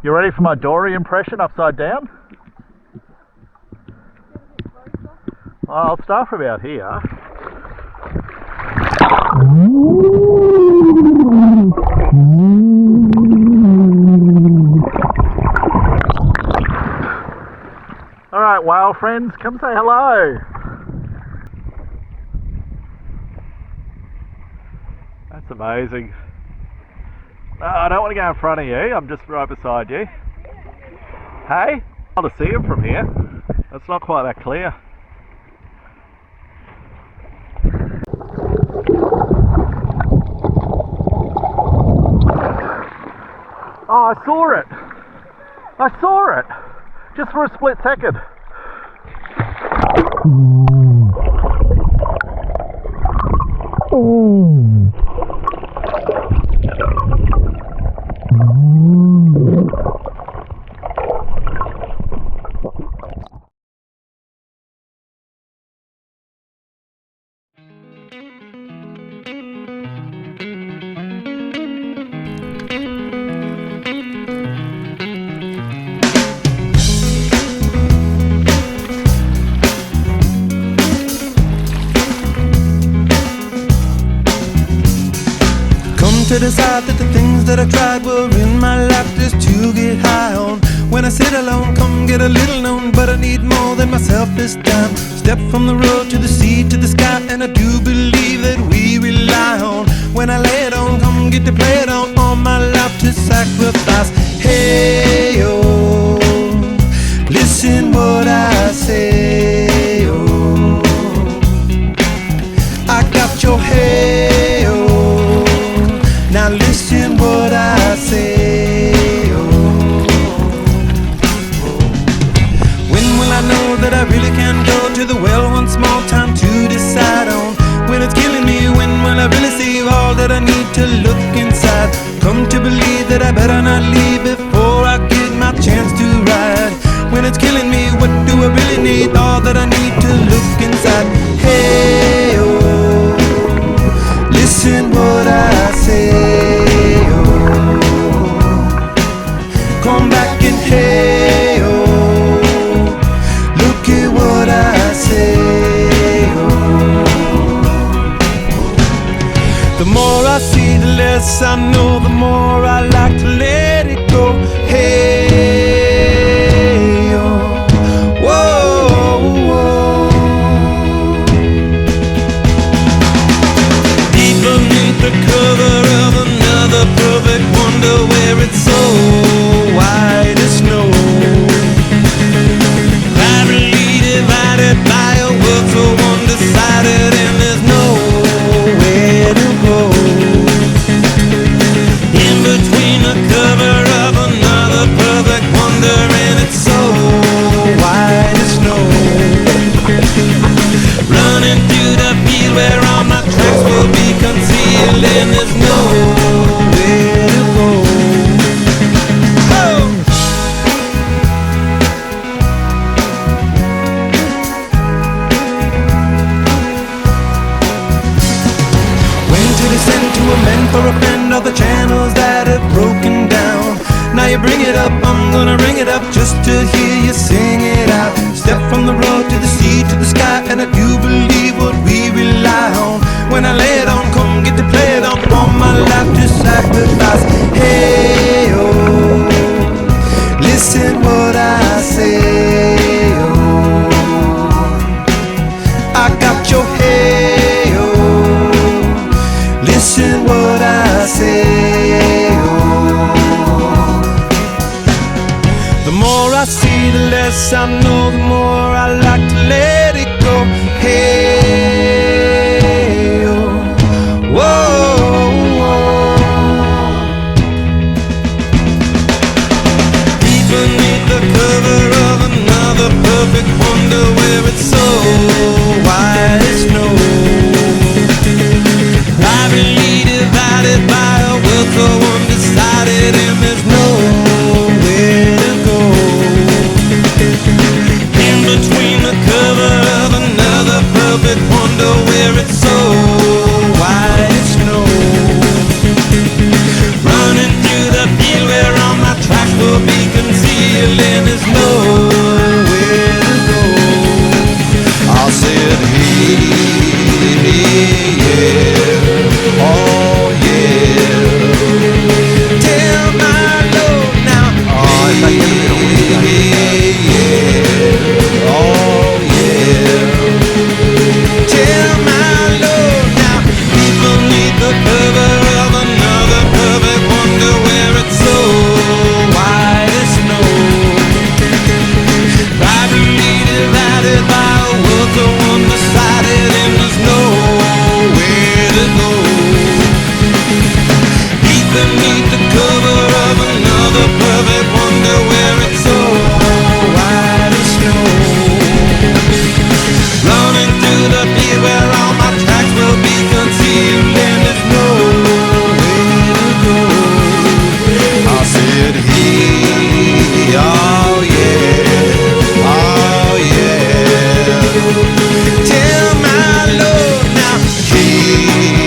You ready for my Dory impression upside down? I'll start from about here. Alright, whale friends, come say hello. That's amazing. I don't want to go in front of you, I'm just right beside you. Hey? I'll see him from here. It's not quite that clear. Oh, I saw it! I saw it! Just for a split second. To decide that the things that I tried were in my life just to get high on. When I sit alone, come get a little known, but I need more than myself this time. Step from the road to the sea to the sky, and I do believe that we rely on. When I lay it on, come get to play it on, all my life to sacrifice. Hey, oh, listen what I say, oh, I got your hey, oh, now listen what I say, oh. When will I know that I really can go to the well once more? Time to decide on. When it's killing me, when will I really see all that I need to look inside? Come to believe that I better not leave before I get my chance to ride. When it's killing me, what do I really need? All that I need to look inside. Hey, oh, listen what I say. Come back and hey, oh, look at what I say, oh. The more I see, the less I know, the more I like to let it go. Hey, oh, whoa, whoa. Deep beneath the cover of another perfect wonder, where it's so white as snow, privately divided by a world so undecided, and there's nowhere to go. In between the cover of another perfect wonder, and it's so white as snow, running through the field where all my tracks will be concealed, and there's nowhere to go. For a friend of the channels that have broken down. Now you bring it up, I'm gonna ring it up just to hear you sing it out. Step from the road to the sea to the sky, and I do believe what we rely on. When I lay it on, come get to play it on, all my life to sacrifice. Hey, oh, listen what I say, oh, I got your hey, oh, listen what I say, oh. The more I see, the less I know, the more I like to let it go. Hey, oh, whoa, whoa. Deep beneath the cover of another perfect wonder, where it's so white as snow, privately divided by a world so undecided, and there's nowhere to go. In between the cover of another perfect wonder, where it's so white as snow, running through the field where all my tracks will be me.